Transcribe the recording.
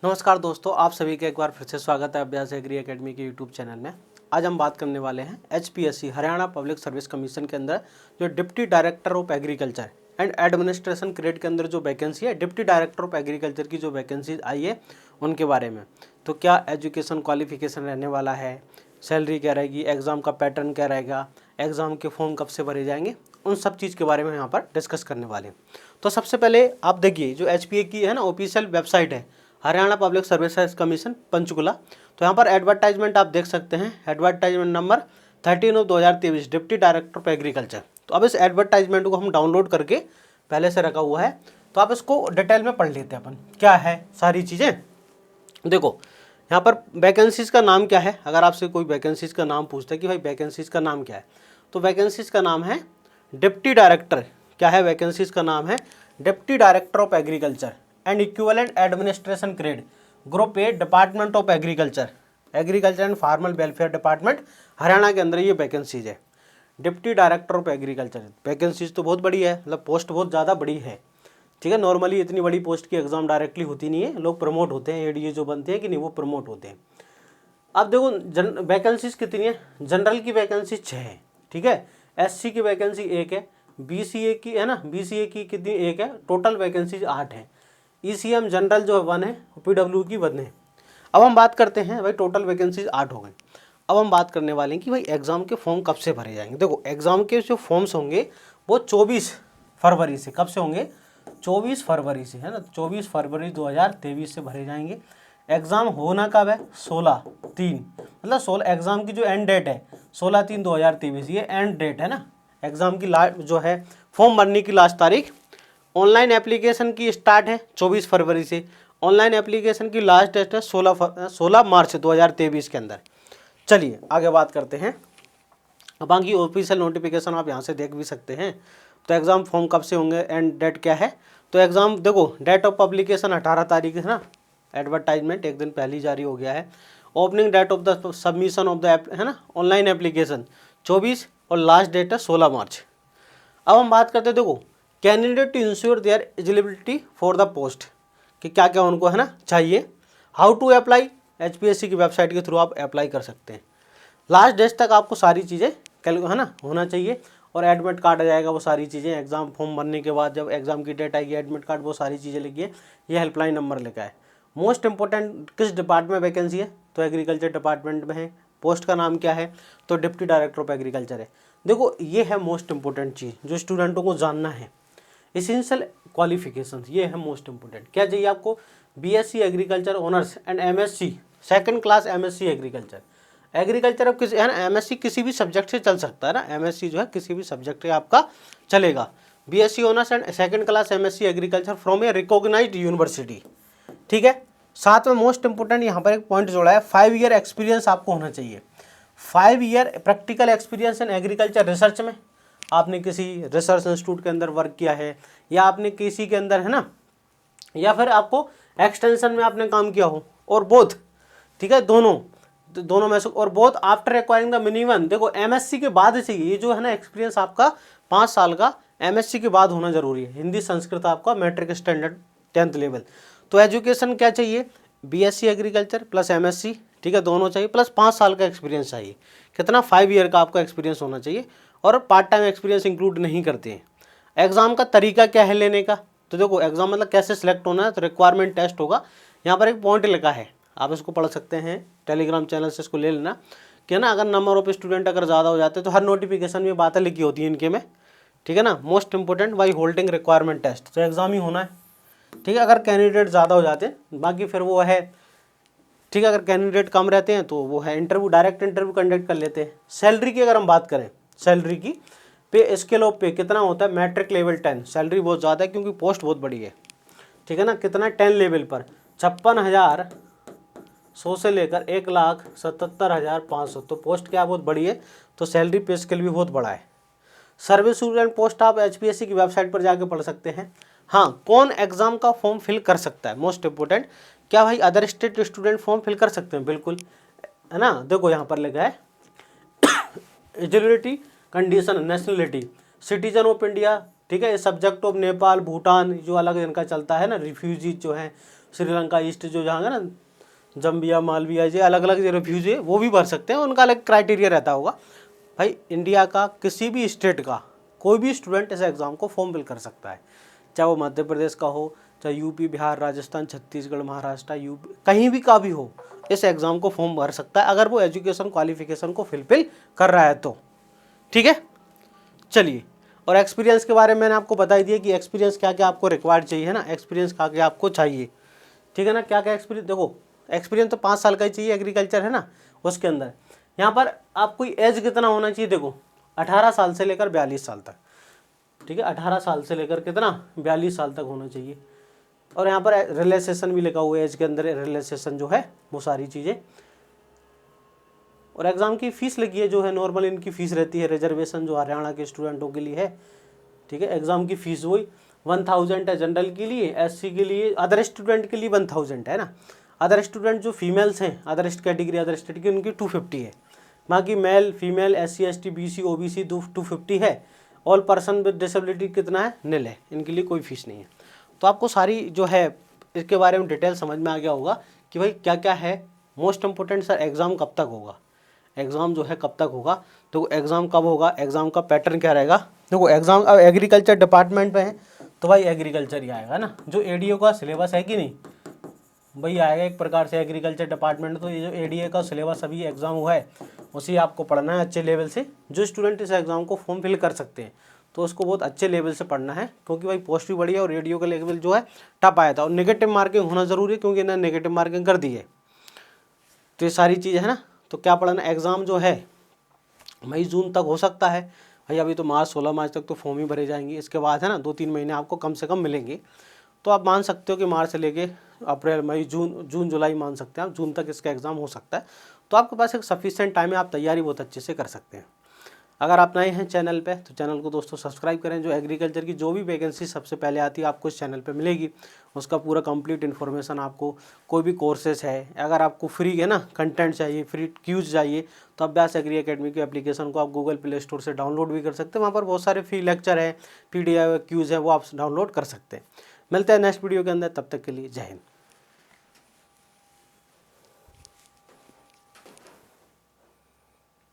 नमस्कार दोस्तों, आप सभी का एक बार फिर से स्वागत है अभ्यास एग्री एकेडमी के यूट्यूब चैनल में। आज हम बात करने वाले हैं HPSC Haryana public service commission के अंदर जो deputy director of agriculture and administration grade के अंदर जो वैकेंसी है, डिप्टी डायरेक्टर ऑफ एग्रीकल्चर की जो वैकेंसी आई है उनके बारे में। तो क्या एजुकेशन क्वालिफिकेशन रहने वाला है, सैलरी क्या रहेगी, एग्ज़ाम का पैटर्न क्या रहेगा, एग्ज़ाम के फॉर्म कब से भरे जाएंगे, उन सब चीज़ के बारे में यहाँ पर डिस्कस करने वाले हैं। तो सबसे पहले आप देखिए जो एचपीए की है ना ऑफिशियल वेबसाइट है, Haryana public services commission Panchkula. तो यहाँ पर एडवर्टाइजमेंट आप देख सकते हैं, advertisement number 13/2023 deputy director of agriculture. तो अब इस एडवर्टाइजमेंट को हम डाउनलोड करके पहले से रखा हुआ है, तो आप इसको डिटेल में पढ़ लेते हैं अपन क्या है सारी चीज़ें। देखो यहाँ पर वैकेंसीज़ का नाम क्या है, अगर आपसे कोई वैकेंसीज़ का नाम पूछता है कि भाई वैकेंसीज़ का नाम क्या है, तो वैकेंसीज़ का नाम है डिप्टी डायरेक्टर। क्या है वैकेंसीज़ का नाम है deputy director of agriculture and equivalent administration grade group A department of agriculture and formal welfare department Haryana के अंदर ये वैकेंसीज है। Deputy director of agriculture vacancies तो बहुत बड़ी है, मतलब पोस्ट बहुत ज़्यादा बड़ी है। ठीक है, नॉर्मली इतनी बड़ी पोस्ट की एग्जाम डायरेक्टली होती नहीं है, लोग प्रमोट होते हैं, एडीए जो बनते हैं कि नहीं वो प्रमोट होते हैं। अब देखो वैकेंसीज कितनी है, जनरल की वैकेंसी 6 है, ठीक है, एससी की वैकेंसी 1 है, बीसीए की है ना, बीसीए की कितनी 1 है, टोटल वैकेंसीज 8 है। ईसीएम जनरल जो है 1 है, पीडब्ल्यू की 1 है। अब हम बात करते हैं भाई टोटल वैकेंसीज 8 हो गए। अब हम बात करने वाले हैं कि भाई एग्ज़ाम के फॉर्म कब से भरे जाएंगे। देखो एग्ज़ाम के जो फॉर्म्स होंगे वो 24 फरवरी से, कब से होंगे, 24 फरवरी से, है ना, 24 फरवरी 2023 से भरे जाएंगे। एग्ज़ाम होना कब है, 16/3, मतलब 16 एग्ज़ाम की जो एंड डेट है 16/3/2023, ये एंड डेट है ना एग्ज़ाम की, लास्ट जो है फॉर्म भरने की लास्ट तारीख। ऑनलाइन एप्लीकेशन की स्टार्ट है 24 फरवरी से, ऑनलाइन एप्लीकेशन की लास्ट डेट है 16 मार्च 2023 के अंदर। चलिए आगे बात करते हैं। अब बाकी ऑफिशियल नोटिफिकेशन आप यहाँ से देख भी सकते हैं। तो एग्ज़ाम फॉर्म कब से होंगे, एंड डेट क्या है, तो एग्ज़ाम देखो डेट ऑफ पब्लिकेशन 18 तारीख है ना, एडवर्टाइजमेंट एक दिन पहले जारी हो गया है। Opening date of the submission of the है ना ऑनलाइन एप्लीकेशन 24 और लास्ट डेट है 16 मार्च। अब हम बात करते हैं, देखो candidate to ensure their eligibility for the post कि क्या क्या उनको है ना चाहिए। हाउ टू अप्लाई, एचपीएससी की वेबसाइट के थ्रू आप अप्लाई कर सकते हैं। लास्ट डेट तक आपको सारी चीज़ें कल है ना होना चाहिए, और एडमिट कार्ड आ जाएगा, वो सारी चीज़ें एग्ज़ाम फॉर्म भरने के बाद जब एग्ज़ाम की डेट आएगी एडमिट कार्ड वो सारी चीज़ें लिखिए। ये हेल्पलाइन नंबर लिखा है। मोस्ट इंपॉर्टेंट किस डिपार्टमेंट में वैकेंसी है, तो एग्रीकल्चर डिपार्टमेंट में है। पोस्ट का नाम क्या है, तो डिप्टी डायरेक्टर ऑफ एग्रीकल्चर है। देखो ये है मोस्ट इंपॉर्टेंट चीज़ जो स्टूडेंटों को जानना है। एसेंशियल क्वालिफिकेशंस ये है मोस्ट इंपॉर्टेंट। क्या चाहिए आपको, BSc agriculture honours and MSc second class MSc agriculture. Agriculture अब किसी है ना, एमएससी किसी भी सब्जेक्ट से चल सकता है ना, एमएससी जो है किसी भी सब्जेक्ट से आपका चलेगा। BSc honours and second class MSc agriculture from a recognised university, ठीक है। साथ में मोस्ट इंपॉर्टेंट यहाँ पर एक पॉइंट जोड़ा है, 5 ईयर एक्सपीरियंस आपको होना चाहिए। 5 year practical experience in agriculture research में, आपने किसी रिसर्च इंस्टीट्यूट के अंदर वर्क किया है, या आपने किसी के अंदर है ना, या फिर आपको एक्सटेंशन में आपने काम किया हो, और बोथ, ठीक है, दोनों में से, और both after acquiring the minimum. देखो एमएससी के बाद चाहिए ये जो है ना एक्सपीरियंस आपका 5 साल का एमएससी के बाद होना जरूरी है। हिंदी संस्कृत आपका मैट्रिक स्टैंडर्ड 10th लेवल। तो एजुकेशन क्या चाहिए, बीएससी एग्रीकल्चर प्लस एमएससी, ठीक है, दोनों चाहिए, प्लस 5 साल का एक्सपीरियंस चाहिए। कितना, 5 ईयर का आपका एक्सपीरियंस होना चाहिए, और पार्ट टाइम एक्सपीरियंस इंक्लूड नहीं करते हैं। एग्जाम का तरीका क्या है लेने का, तो देखो एग्जाम मतलब कैसे सिलेक्ट होना है, तो रिक्वायरमेंट टेस्ट होगा। यहाँ पर एक पॉइंट लिखा है, आप इसको पढ़ सकते हैं, टेलीग्राम चैनल से इसको ले लेना कि ना, अगर नंबर ऑफ स्टूडेंट अगर ज़्यादा हो जाते हैं तो हर नोटिफिकेशन में बातें लिखी होती हैं इनके में, ठीक है ना। Most important by holding requirement test, तो एग्जाम ही होना है, ठीक है। अगर कैंडिडेट ज़्यादा हो जाते हैं बाकी फिर वो है, ठीक है, अगर कैंडिडेट कम रहते हैं तो वो है इंटरव्यू, डायरेक्ट इंटरव्यू कंडक्ट कर लेते हैं। सैलरी की अगर हम बात करें, सैलरी की पे स्केल ऑफ पे कितना होता है, मैट्रिक लेवल 10, सैलरी बहुत ज़्यादा है क्योंकि पोस्ट बहुत बड़ी है, ठीक है ना। कितना, 10 लेवल पर 56,100 से लेकर 1,77,500, तो पोस्ट क्या बहुत बड़ी है, तो सैलरी पे स्केल भी बहुत बड़ा है। सर्विस स्टूडेंट पोस्ट आप एचपीएससी की वेबसाइट पर जाके पढ़ सकते हैं। हाँ, कौन एग्जाम का फॉर्म फिल कर सकता है, मोस्ट इंपोर्टेंट, क्या भाई other state student form fill कर सकते हैं, बिल्कुल, है ना। देखो यहाँ पर लिखा है eligibility condition, nationality citizen of India, ठीक है, सब्जेक्ट ऑफ नेपाल भूटान, जो अलग इनका चलता है ना, रिफ्यूजी जो है, श्रीलंका ईस्ट जो जहाँ ना जम्बिया मालविया, ये अलग अलग जो रिफ्यूजी है वो भी भर सकते हैं, उनका अलग क्राइटेरिया रहता होगा। भाई इंडिया का किसी भी स्टेट का कोई भी स्टूडेंट इस एग्ज़ाम को फॉर्म फिल कर सकता है, चाहे वो मध्य प्रदेश का हो, चाहे यूपी, बिहार, राजस्थान, छत्तीसगढ़, महाराष्ट्र, यूपी, कहीं भी का भी हो, इस एग्ज़ाम को फॉर्म भर सकता है अगर वो एजुकेशन क्वालिफिकेशन को फिलफिल कर रहा है तो। ठीक है, चलिए। और एक्सपीरियंस के बारे में मैंने आपको बता ही दिया कि एक्सपीरियंस क्या क्या आपको रिक्वायर्ड चाहिए, है ना, एक्सपीरियंस क्या क्या आपको चाहिए। ठीक है ना, क्या क्या एक्सपीरियंस, देखो एक्सपीरियंस तो 5 साल का ही चाहिए एग्रीकल्चर, है ना। उसके अंदर यहाँ पर आपको एज कितना होना चाहिए, देखो 18 साल से लेकर 42 साल तक। ठीक है, 18 साल से लेकर कितना 42 साल तक होना चाहिए। और यहाँ पर रिलैक्सेशन भी लिखा हुआ है एज के अंदर, रिलैक्सेशन जो है वो सारी चीज़ें। और एग्ज़ाम की फ़ीस लिखी है जो है नॉर्मल इनकी फ़ीस रहती है, रिजर्वेशन जो हरियाणा के स्टूडेंटों के लिए है। ठीक है, एग्ज़ाम की फ़ीस वही 1000 है जनरल के लिए, एससी के लिए, अदर स्टूडेंट के लिए 1000 है ना। अदर स्टूडेंट जो फीमेल्स हैं, अदर कैटेगरी, अदर स्टेट की, उनकी 250 है। बाकी male female SC ST BC OBC 250 है। ऑल पर्सन विद डिसेबिलिटी कितना है, निल है, इनके लिए कोई फीस नहीं है। तो आपको सारी जो है इसके बारे में डिटेल समझ में आ गया होगा कि भाई क्या क्या है। मोस्ट इम्पोर्टेंट सर, एग्ज़ाम कब तक होगा, एग्ज़ाम जो है कब तक होगा, तो एग्ज़ाम कब होगा, एग्ज़ाम का पैटर्न क्या रहेगा। देखो एग्ज़ाम अब एग्रीकल्चर डिपार्टमेंट में है तो भाई एग्रीकल्चर ही आएगा ना, जो ADO का सिलेबस है कि नहीं वही आएगा एक प्रकार से एग्रीकल्चर डिपार्टमेंट। तो ये जो ADA का सिलेबस अभी एग्ज़ाम हुआ है उसी आपको पढ़ना है अच्छे लेवल से। जो स्टूडेंट इस एग्ज़ाम को फॉर्म फिल कर सकते हैं तो उसको बहुत अच्छे लेवल से पढ़ना है, क्योंकि भाई पोस्ट भी बढ़ी है और ADO का लेवल जो है टप आया था। और नेगेटिव मार्किंग होना ज़रूरी है क्योंकि इन्हें नेगेटिव मार्किंग कर दी है। तो ये सारी चीज़ है ना। तो क्या पढ़ना, एग्ज़ाम जो है मई जून तक हो सकता है भाई, अभी तो मार्च 16 मार्च तक तो फॉर्म ही भरे जाएंगे। इसके बाद है ना 2-3 महीने आपको कम से कम मिलेंगे। तो आप मान सकते हो कि मार्च से लेके अप्रैल मई जून जुलाई मान सकते हैं आप, जून तक इसका एग्ज़ाम हो सकता है। तो आपके पास एक सफिशिएंट टाइम है, आप तैयारी बहुत अच्छे से कर सकते हैं। अगर आप नए हैं चैनल पे तो चैनल को दोस्तों सब्सक्राइब करें। जो एग्रीकल्चर की जो भी वैकेंसी सबसे पहले आती है आपको इस चैनल पे मिलेगी, उसका पूरा कंप्लीट इन्फॉर्मेशन आपको। कोई भी कोर्सेस है, अगर आपको फ्री है ना कंटेंट चाहिए, फ्री क्यूज चाहिए, तो अभ्यास एग्री एकेडमी की एप्लीकेशन को आप गूगल प्ले स्टोर से डाउनलोड भी कर सकते हैं। वहाँ पर बहुत सारे फ्री लेक्चर है, PDF क्यूज है, वो आप डाउनलोड कर सकते हैं। मिलते हैं नेक्स्ट वीडियो के अंदर, तब तक के लिए जय हिंद।